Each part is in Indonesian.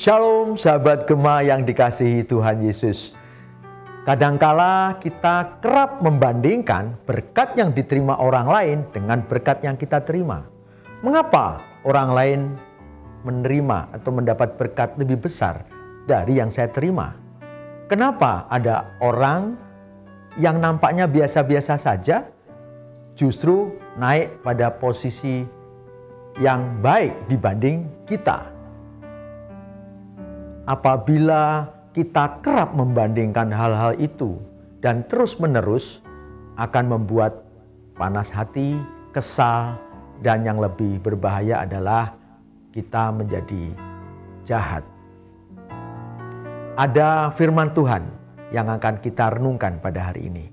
Shalom sahabat Gema yang dikasihi Tuhan Yesus. Kadangkala kita kerap membandingkan berkat yang diterima orang lain dengan berkat yang kita terima. Mengapa orang lain menerima atau mendapat berkat lebih besar dari yang saya terima? Kenapa ada orang yang nampaknya biasa-biasa saja justru naik pada posisi yang baik dibanding kita? Apabila kita kerap membandingkan hal-hal itu dan terus-menerus akan membuat panas hati, kesal, dan yang lebih berbahaya adalah kita menjadi jahat. Ada firman Tuhan yang akan kita renungkan pada hari ini.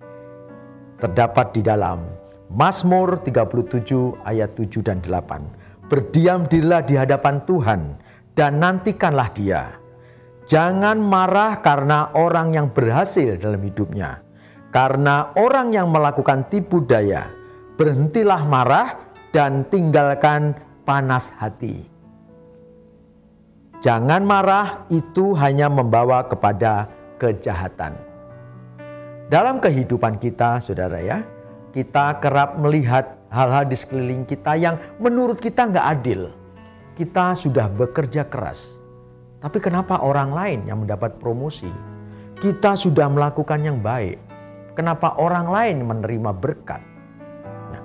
Terdapat di dalam Mazmur 37 ayat 7 dan 8. Berdiam dirilah di hadapan Tuhan dan nantikanlah Dia. Jangan marah karena orang yang berhasil dalam hidupnya. Karena orang yang melakukan tipu daya. Berhentilah marah dan tinggalkan panas hati. Jangan marah, itu hanya membawa kepada kejahatan. Dalam kehidupan kita, saudara ya, kita kerap melihat hal-hal di sekeliling kita yang menurut kita nggak adil. Kita sudah bekerja keras. Tapi kenapa orang lain yang mendapat promosi? Kita sudah melakukan yang baik. Kenapa orang lain menerima berkat? Nah,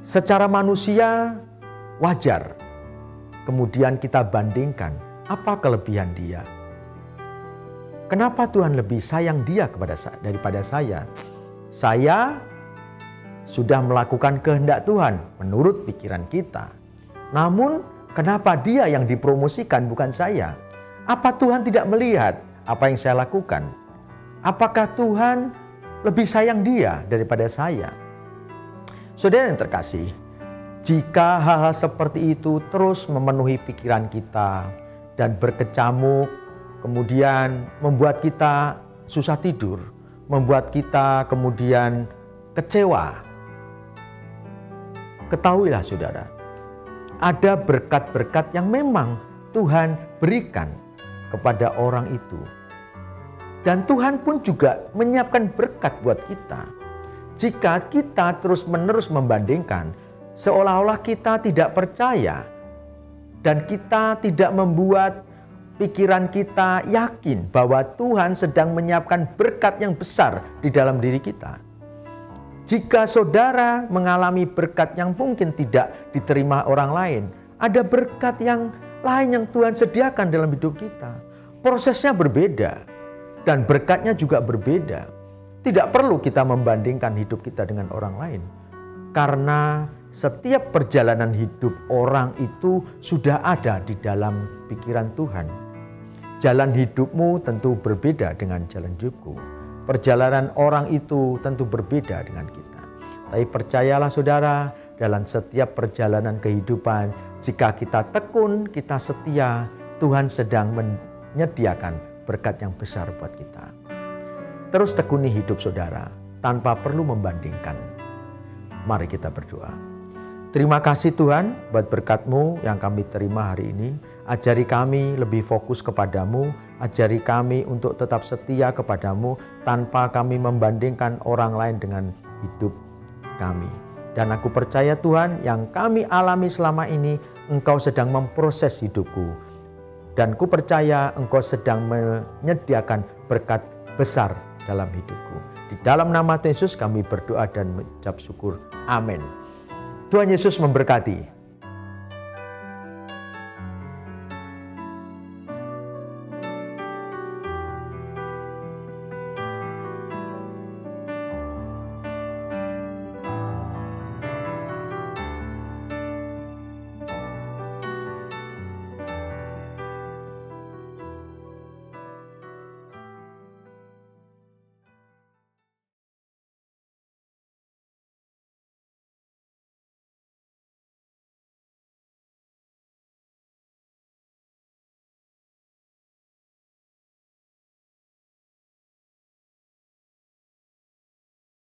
secara manusia wajar. Kemudian kita bandingkan apa kelebihan dia. Kenapa Tuhan lebih sayang dia daripada saya? Saya sudah melakukan kehendak Tuhan menurut pikiran kita. Namun kenapa dia yang dipromosikan bukan saya? Apa Tuhan tidak melihat apa yang saya lakukan? Apakah Tuhan lebih sayang dia daripada saya? Saudara yang terkasih, jika hal-hal seperti itu terus memenuhi pikiran kita dan berkecamuk, kemudian membuat kita susah tidur, membuat kita kemudian kecewa, ketahuilah saudara, ada berkat-berkat yang memang Tuhan berikan kepada orang itu. Dan Tuhan pun juga menyiapkan berkat buat kita. Jika kita terus-menerus membandingkan, seolah-olah kita tidak percaya. Dan kita tidak membuat pikiran kita yakin bahwa Tuhan sedang menyiapkan berkat yang besar di dalam diri kita. Jika saudara mengalami berkat yang mungkin tidak diterima orang lain, ada berkat yang lain yang Tuhan sediakan dalam hidup kita. Prosesnya berbeda dan berkatnya juga berbeda. Tidak perlu kita membandingkan hidup kita dengan orang lain. Karena setiap perjalanan hidup orang itu sudah ada di dalam pikiran Tuhan. Jalan hidupmu tentu berbeda dengan jalan hidupku. Perjalanan orang itu tentu berbeda dengan kita. Tapi percayalah saudara, dalam setiap perjalanan kehidupan, jika kita tekun, kita setia, Tuhan sedang menyediakan berkat yang besar buat kita. Terus tekuni hidup saudara, tanpa perlu membandingkan. Mari kita berdoa. Terima kasih Tuhan buat berkat-Mu yang kami terima hari ini. Ajari kami lebih fokus kepadamu, ajari kami untuk tetap setia kepadamu tanpa kami membandingkan orang lain dengan hidup kami. Dan aku percaya Tuhan yang kami alami selama ini, Engkau sedang memproses hidupku. Dan ku percaya Engkau sedang menyediakan berkat besar dalam hidupku. Di dalam nama Yesus kami berdoa dan mengucap syukur. Amin. Tuhan Yesus memberkati.